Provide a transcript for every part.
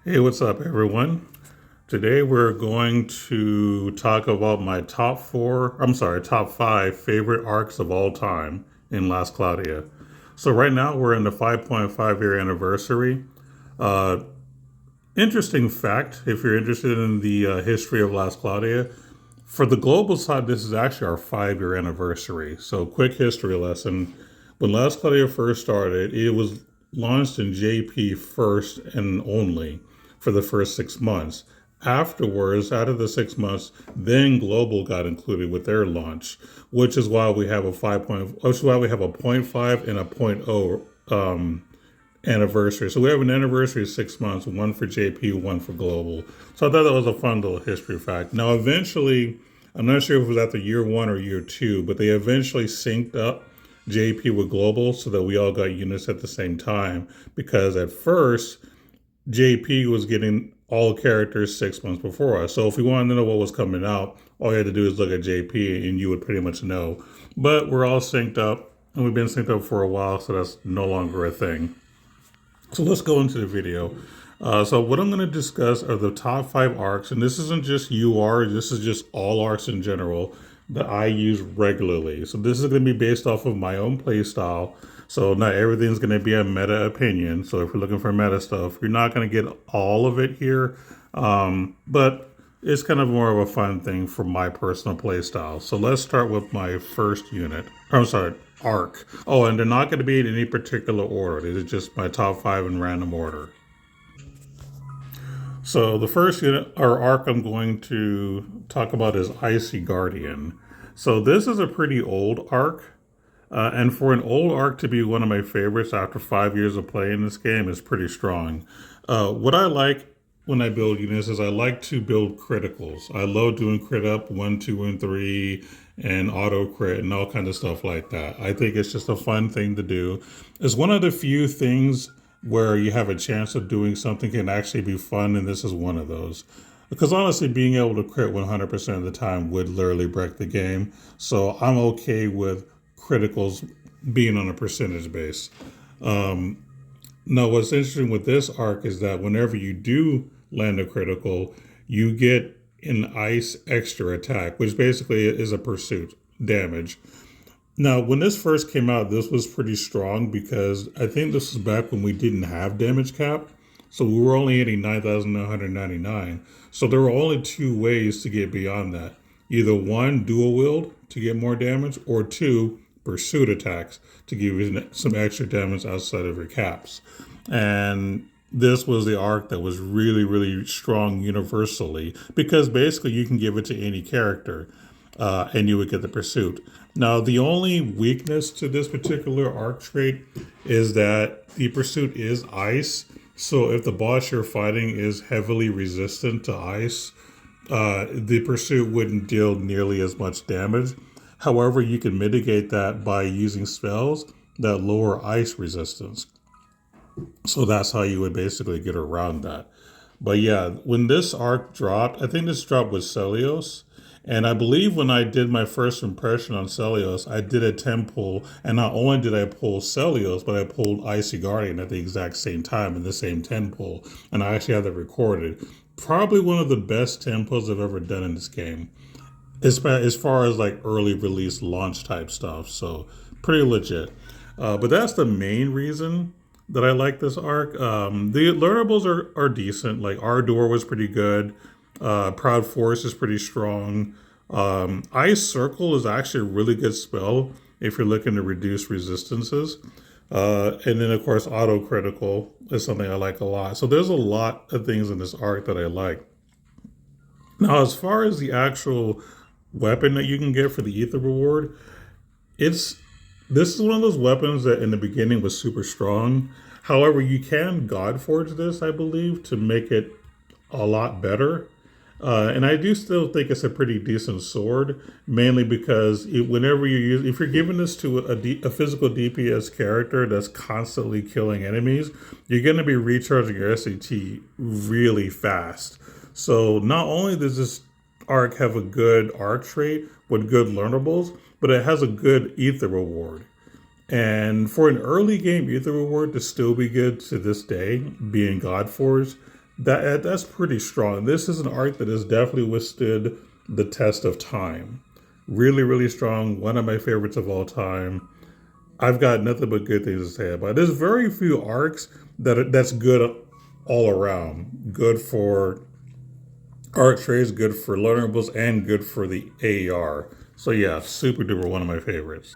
Hey, what's up, everyone? Today we're going to talk about my top five favorite arcs of all time in Last Claudia. So right now we're in the 5.5 year anniversary. Uh, Interesting fact, if you're interested in the history of Last Claudia, for the global side, this is actually our 5 year anniversary. So, quick history lesson. When Last Claudia first started, it was launched in JP first and only for the first 6 months. Afterwards, out of the 6 months, then Global got included with their launch, which is why we have a which is why we have a point 0.5 and a point 0 anniversary. So we have an anniversary of 6 months, one for JP, one for Global. So I thought that was a fun little history fact. Now, eventually, I'm not sure if it was after year one or year two, but they eventually synced up JP with Global so that we all got units at the same time. Because at first, JP was getting all characters 6 months before us. So if we wanted to know what was coming out, all you had to do is look at JP and you would pretty much know. But we're all synced up, and we've been synced up for a while, so that's no longer a thing. So let's go into the video. So what I'm going to discuss are the top five arcs, and this isn't just UR, this is just all arcs in general that I use regularly. So this is going to be based off of my own play style. So not everything's going to be a meta opinion. So if you're looking for meta stuff, you're not going to get all of it here. But it's kind of more of a fun thing for my personal play style. So let's start with my first unit. I'm sorry, arc. Oh, and they're not going to be in any particular order. These are just my top five in random order. So the first unit or arc I'm going to talk about is Icy Guardian. So this is a pretty old arc. And for an old arc to be one of my favorites after 5 years of playing this game is pretty strong. What I like when I build units is I like to build criticals. I love doing crit up 1, 2, and 3 and auto crit and all kinds of stuff like that. I think it's just a fun thing to do. It's one of the few things where you have a chance of doing something can actually be fun, and this is one of those. Because honestly, being able to crit 100% of the time would literally break the game. So I'm okay with criticals being on a percentage base. Now, what's interesting with this arc is that whenever you do land a critical, you get an ice extra attack, which basically is a pursuit damage. Now, when this first came out, this was pretty strong because I think this was back when we didn't have damage cap. So we were only hitting 9,999. So there were only two ways to get beyond that. Either one, dual wield to get more damage, or two, pursuit attacks to give you some extra damage outside of your caps. And this was the arc that was really, really strong universally because basically you can give it to any character and you would get the pursuit. Now, the only weakness to this particular arc trait is that the pursuit is ice. So if the boss you're fighting is heavily resistant to ice, the pursuit wouldn't deal nearly as much damage. However, you can mitigate that by using spells that lower ice resistance. So that's how you would basically get around that. But yeah, when this arc dropped, I think this dropped with Celios. And I believe when I did my first impression on Celios, I did a 10 pull. And not only did I pull Celios, but I pulled Icy Guardian at the exact same time in the same 10 pull. And I actually have that recorded. Probably one of the best 10 pulls I've ever done in this game as far as like early release launch type stuff. So pretty legit. But that's the main reason that I like this arc. The learnables are decent. Like Ardor was pretty good. Proud Force is pretty strong. Ice Circle is actually a really good spell if you're looking to reduce resistances. And then, of course, Auto Critical is something I like a lot. So there's a lot of things in this arc that I like. Now, as far as the actual weapon that you can get for the Ether reward, it's this is one of those weapons that in the beginning was super strong. However, you can God Forge this, I believe, to make it a lot better. And I do still think it's a pretty decent sword, mainly because whenever you use, if you're giving this to a physical DPS character that's constantly killing enemies, you're going to be recharging your SAT really fast. So not only does this arc have a good arc trait with good learnables, but it has a good ether reward. And for an early game ether reward to still be good to this day, being Godforged, That's pretty strong. This is an arc that has definitely withstood the test of time. Really, really strong. One of my favorites of all time. I've got nothing but good things to say about it. There's very few arcs that's good all around. Good for arc trades, good for learnables, and good for the AR. So yeah, super duper one of my favorites.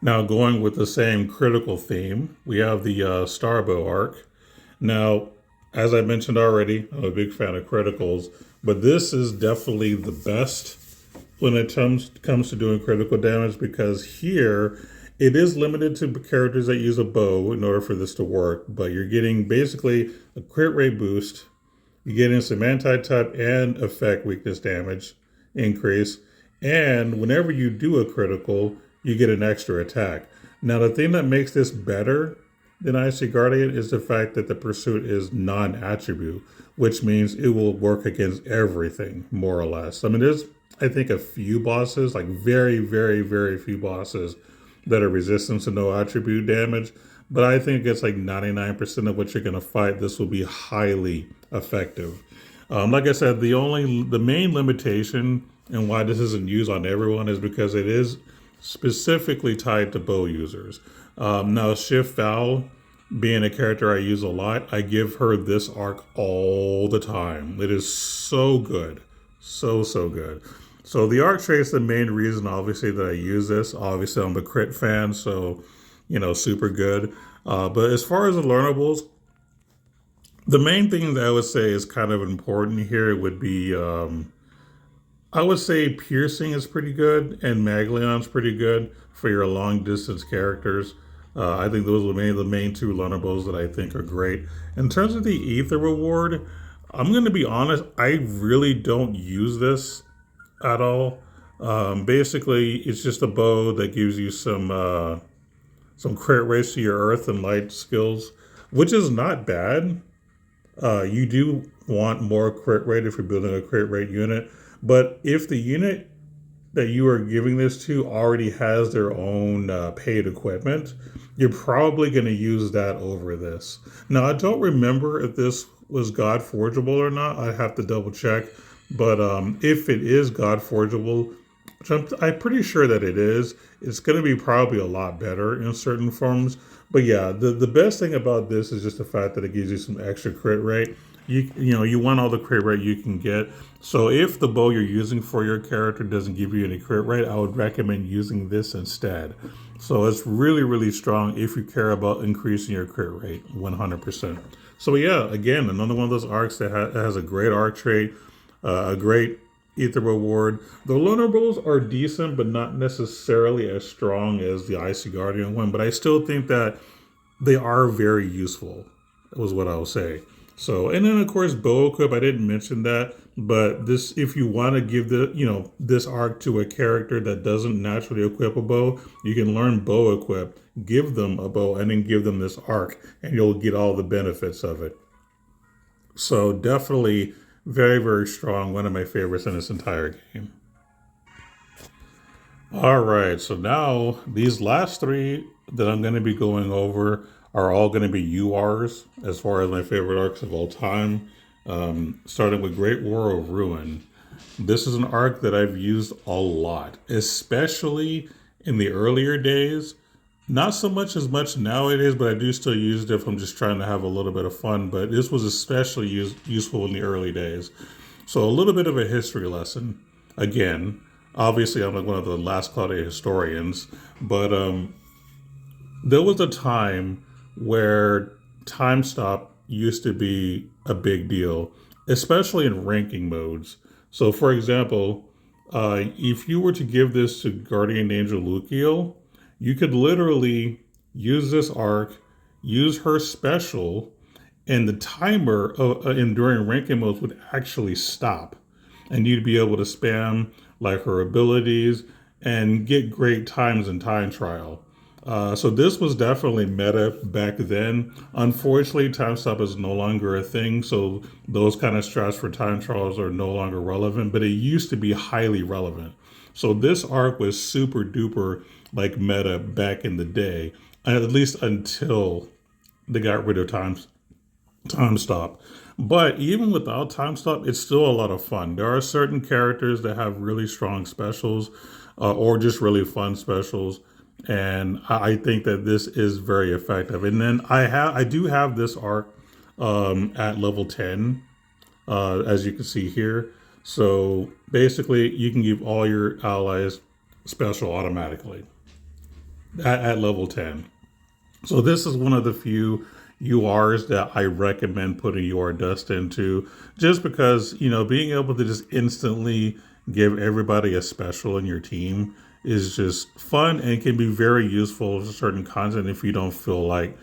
Now going with the same critical theme, we have the Starbow Arc. Now, as I mentioned already, I'm a big fan of criticals, but this is definitely the best when it comes to doing critical damage because here it is limited to characters that use a bow in order for this to work, but you're getting basically a crit rate boost, you're getting some anti-type and effect weakness damage increase, and whenever you do a critical, you get an extra attack. Now the thing that makes this better than Icy Guardian is the fact that the pursuit is non-attribute, which means it will work against everything, more or less. I mean, there's, I think, a few bosses, like very, very, very few bosses that are resistant to no attribute damage. But I think it's like 99% of what you're going to fight, this will be highly effective. Like I said, the main limitation and why this isn't used on everyone is because it is specifically tied to bow users. Now, Shift Val, being a character I use a lot, I give her this arc all the time. It is so good. So, so good. So the arc trade is the main reason, obviously, that I use this. Obviously, I'm a crit fan, so, super good. But as far as the learnables, the main thing that I would say is kind of important here would be, I would say Piercing is pretty good and Maglion's pretty good for your long distance characters. I think those are the main two learnables that I think are great. In terms of the Ether reward, I'm going to be honest, I really don't use this at all. Basically, it's just a bow that gives you some crit rates to your earth and light skills, which is not bad. You do want more crit rate if you're building a crit rate unit, but if the unit that you are giving this to already has their own paid equipment, you're probably going to use that over this. Now, I don't remember if this was God Forgeable or not. I have to double check. But if it is God Forgeable, which I'm pretty sure that it is, it's going to be probably a lot better in certain forms. But yeah, the best thing about this is just the fact that it gives you some extra crit rate. You want all the crit rate you can get. So if the bow you're using for your character doesn't give you any crit rate, I would recommend using this instead. So it's really, really strong if you care about increasing your crit rate 100%. So yeah, again, another one of those arcs that has a great arc trait, a great ether reward. The learnables are decent, but not necessarily as strong as the Icy Guardian one. But I still think that they are very useful, was what I will say. So, and then of course, bow equip, I didn't mention that, but this, if you want to give this arc to a character that doesn't naturally equip a bow, you can learn bow equip, give them a bow, and then give them this arc, and you'll get all the benefits of it. So definitely very, very strong. One of my favorites in this entire game. All right, so now these last three that I'm going to be going over are all going to be URs as far as my favorite arcs of all time. Starting with Great War of Ruin. This is an arc that I've used a lot, especially in the earlier days. Not so much nowadays, but I do still use it if I'm just trying to have a little bit of fun. But this was especially useful in the early days. So a little bit of a history lesson. Again, obviously I'm like one of the last Cloudia historians, but there was a time where time stop used to be a big deal, especially in ranking modes. So for example, if you were to give this to Guardian Angel Lucio, you could literally use this arc, use her special, and the timer during ranking modes would actually stop. And you'd be able to spam like her abilities and get great times in time trial. So this was definitely meta back then. Unfortunately, time stop is no longer a thing, so those kind of strats for time trials are no longer relevant, but it used to be highly relevant. So this arc was super duper like meta back in the day, at least until they got rid of time stop. But even without time stop, it's still a lot of fun. There are certain characters that have really strong specials, or just really fun specials, and I think that this is very effective. And then I do have this arc at level 10, as you can see here. So basically, you can give all your allies special automatically at level 10. So this is one of the few URs that I recommend putting UR Dust into, just because, being able to just instantly give everybody a special in your team is just fun and can be very useful for certain content if you don't feel like,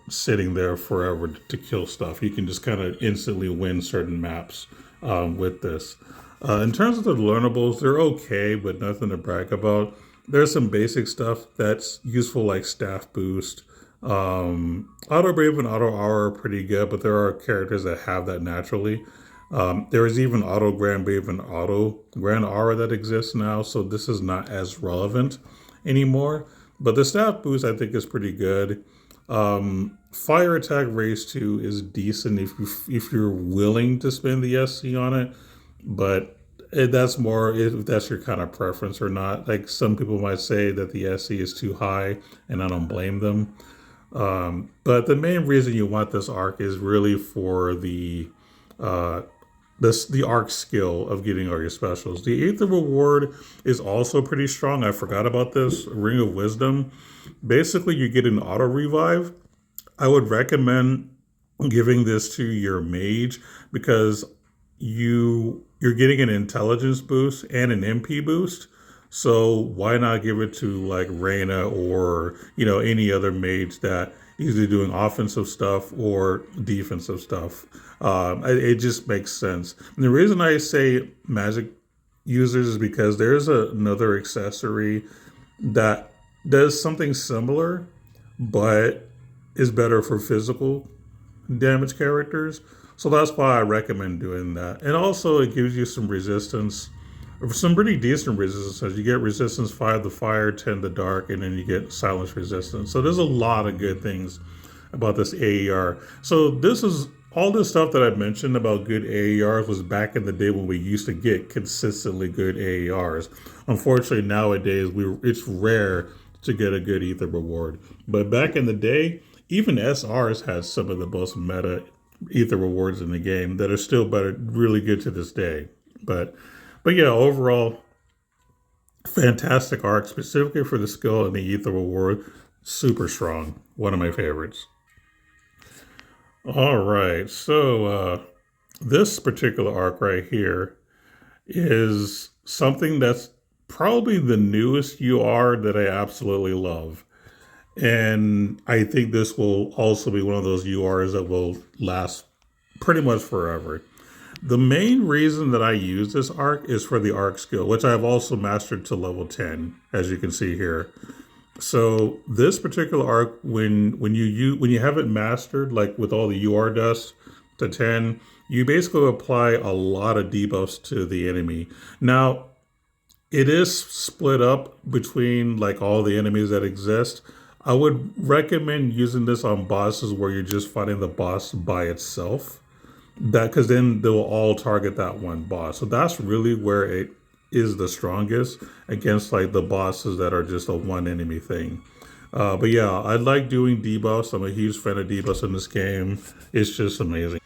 sitting there forever to kill stuff. You can just kind of instantly win certain maps with this. In terms of the learnables, they're okay, but nothing to brag about. There's some basic stuff that's useful, like staff boost. Auto Brave and Auto Aura are pretty good, but there are characters that have that naturally. There is even Auto Grand Brave and Auto Grand Aura that exists now, so this is not as relevant anymore. But the staff boost I think is pretty good. Fire Attack Race 2 is decent if you're willing to spend the SC on it, but that's more if that's your kind of preference or not. Like some people might say that the SC is too high, and I don't blame them. But the main reason you want this arc is really for the arc skill of getting all your specials. The Aether reward is also pretty strong. I forgot about this. Ring of Wisdom. Basically, you get an auto revive. I would recommend giving this to your mage because you're getting an intelligence boost and an MP boost. So why not give it to like Reyna or any other mage that either doing offensive stuff or defensive stuff? It just makes sense. And the reason I say magic users is because there's another accessory that does something similar, but is better for physical damage characters. So that's why I recommend doing that. And also it gives you some resistance, some pretty decent resistance. You get resistance 5 to fire, 10 to dark, and then you get silence resistance. So there's a lot of good things about this AER. So this is all this stuff that I mentioned about good AERs was back in the day when we used to get consistently good AERs. Unfortunately, nowadays it's rare to get a good Aether reward. But back in the day, even SRs had some of the most meta Aether rewards in the game that are still really good to this day. But yeah, overall, fantastic arc, specifically for the skill and the Aether reward. Super strong. One of my favorites. All right, so this particular arc right here is something that's probably the newest UR that I absolutely love. And I think this will also be one of those URs that will last pretty much forever. The main reason that I use this arc is for the arc skill, which I've also mastered to level 10, as you can see here. So this particular arc, when you have it mastered, like with all the UR dust to 10, you basically apply a lot of debuffs to the enemy. Now, it is split up between like all the enemies that exist. I would recommend using this on bosses where you're just fighting the boss by itself. Because then they will all target that one boss. So that's really where it is the strongest against like the bosses that are just a one enemy thing. But yeah, I like doing debuffs. I'm a huge fan of debuffs in this game. It's just amazing.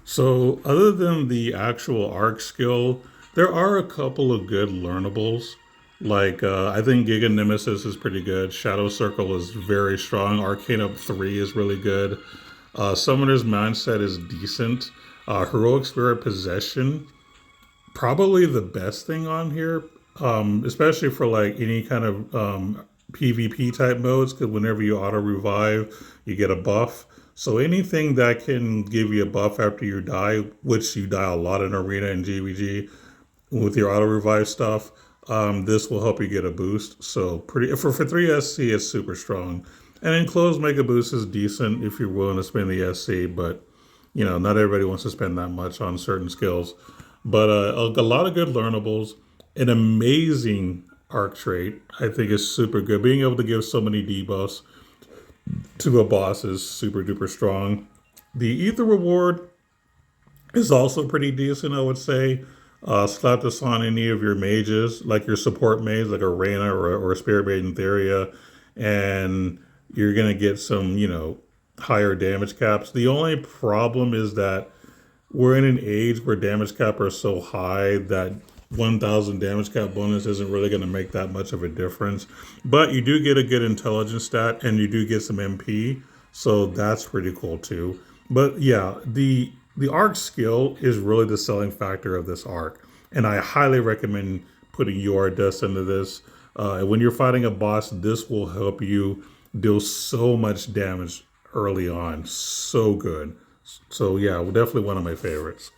So other than the actual arc skill, there are a couple of good learnables. Like, I think Giga Nemesis is pretty good. Shadow Circle is very strong. Arcana 3 is really good. Summoner's Mindset is decent. Heroic Spirit Possession, probably the best thing on here, especially for like any kind of PvP type modes, because whenever you auto revive, you get a buff. So anything that can give you a buff after you die, which you die a lot in Arena and GVG with your auto revive stuff, this will help you get a boost. So for 3 SC, it's super strong. And Enclosed Mega Boost is decent if you're willing to spend the SC, but not everybody wants to spend that much on certain skills. But a lot of good learnables, an amazing arc trait, I think is super good. Being able to give so many debuffs to a boss is super duper strong. The ether reward is also pretty decent, I would say. Slap this on any of your mages, like your support mage, like a Reyna or a Spirit Mage in Theria, and you're gonna get some, higher damage caps. The only problem is that we're in an age where damage cap are so high that 1,000 damage cap bonus isn't really going to make that much of a difference. But you do get a good intelligence stat and you do get some MP, so that's pretty cool too. But yeah, the arc skill is really the selling factor of this arc, and I highly recommend putting UR Dust into this. When you're fighting a boss, this will help you deal so much damage early on. So good. So yeah, definitely one of my favorites.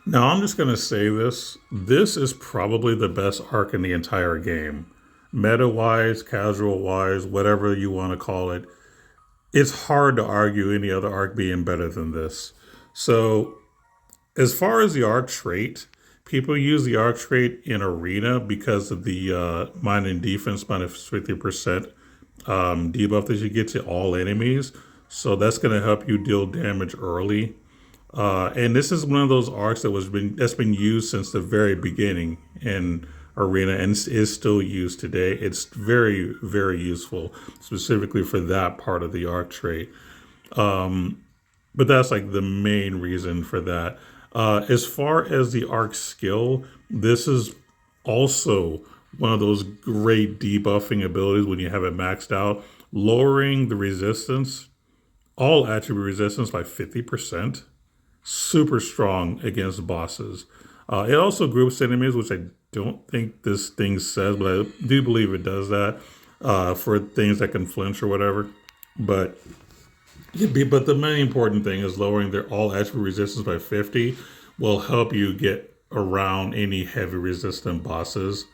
Now I'm just gonna say this. This is probably the best arc in the entire game. Meta wise, casual wise, whatever you want to call it. It's hard to argue any other arc being better than this. So as far as the arc trait, people use the arc trait in arena because of the mind and defense minus 50% debuff that you get to all enemies. So that's going to help you deal damage early. And this is one of those arcs that's been used since the very beginning in arena and is still used today. It's very, very useful, specifically for that part of the arc trait. But that's like the main reason for that. As far as the arc skill, this is also one of those great debuffing abilities when you have it maxed out, lowering the resistance, all attribute resistance by 50%. Super strong against bosses. It also groups enemies, which I don't think this thing says, but I do believe it does that for things that can flinch or whatever. But but the main important thing is lowering their all attribute resistance by 50 will help you get around any heavy resistant bosses.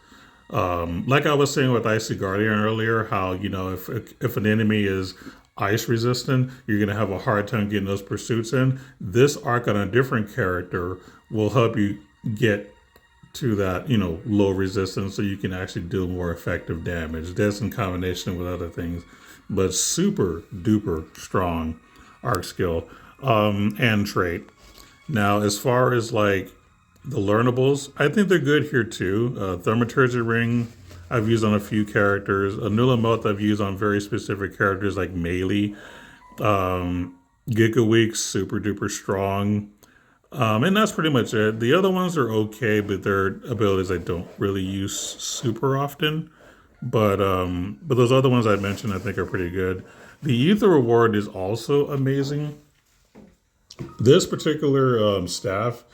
Like I was saying with Icy Guardian earlier, how if an enemy is ice resistant, you're gonna have a hard time getting those pursuits in. This arc on a different character will help you get to that low resistance, so you can actually do more effective damage. That's in combination with other things, but super duper strong arc skill and trait. Now, as far as like the learnables, I think they're good here too. Thaumaturgy Ring, I've used on a few characters. A Nula Moth I've used on very specific characters like Melee. Giga Weeks, super duper strong. And that's pretty much it. The other ones are okay, but they're abilities I don't really use super often. But those other ones I mentioned I think are pretty good. The Ether Reward is also amazing. This particular staff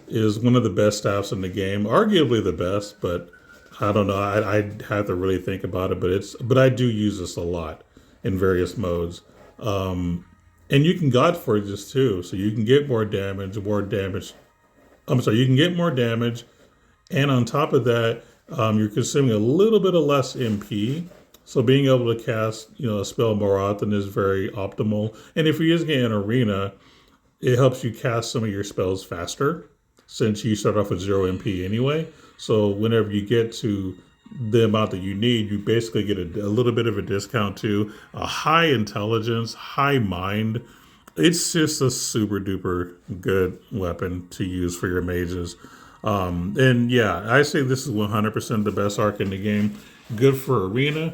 is one of the best staffs in the game, arguably the best, but I don't know. I'd have to really think about it, but I do use this a lot in various modes. And you can God Forge this too, so you can get more damage, I'm sorry, you can get more damage, and on top of that, you're consuming a little bit of less MP. So being able to cast, a spell more often is very optimal. And if you're using it in arena, it helps you cast some of your spells faster, since you start off with 0 MP anyway. So whenever you get to the amount that you need, you basically get a little bit of a discount too. A high intelligence, high mind. It's just a super duper good weapon to use for your mages. And yeah, I say this is 100% the best arc in the game. Good for arena,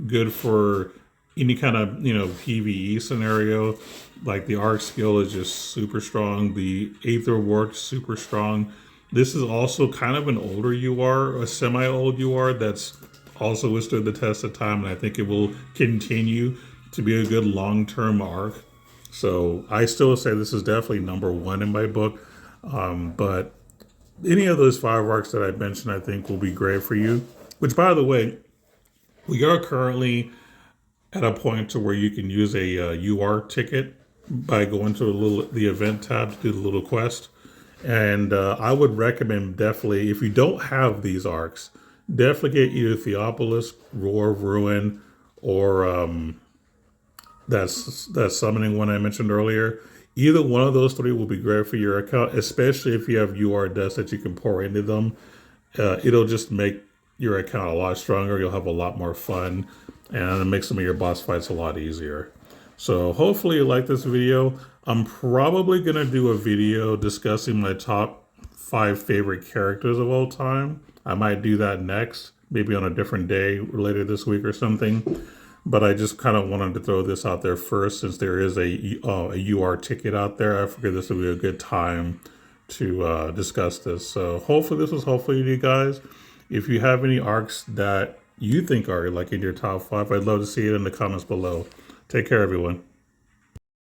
good for any kind of PvE scenario. Like the arc skill is just super strong. The Aether works super strong. This is also kind of an older UR, a semi-old UR that's also withstood the test of time, and I think it will continue to be a good long-term arc. So I still say this is definitely number one in my book. But any of those 5 arcs that I mentioned, I think will be great for you. Which, by the way, we are currently at a point to where you can use a UR ticket by going to the event tab to do the little quest. And I would recommend definitely, if you don't have these arcs, definitely get either Theopolis, Roar of Ruin, or that summoning one I mentioned earlier. Either one of those 3 will be great for your account, especially if you have UR dust that you can pour into them. It'll just make your account a lot stronger. You'll have a lot more fun, and it makes some of your boss fights a lot easier. So hopefully you like this video. I'm probably going to do a video discussing my top 5 favorite characters of all time. I might do that next, maybe on a different day later this week or something. But I just kind of wanted to throw this out there first, since there is a UR ticket out there. I figured this would be a good time to discuss this. So hopefully this was helpful to you guys. If you have any arcs that you think are like in your top 5, I'd love to see it in the comments below. Take care, everyone.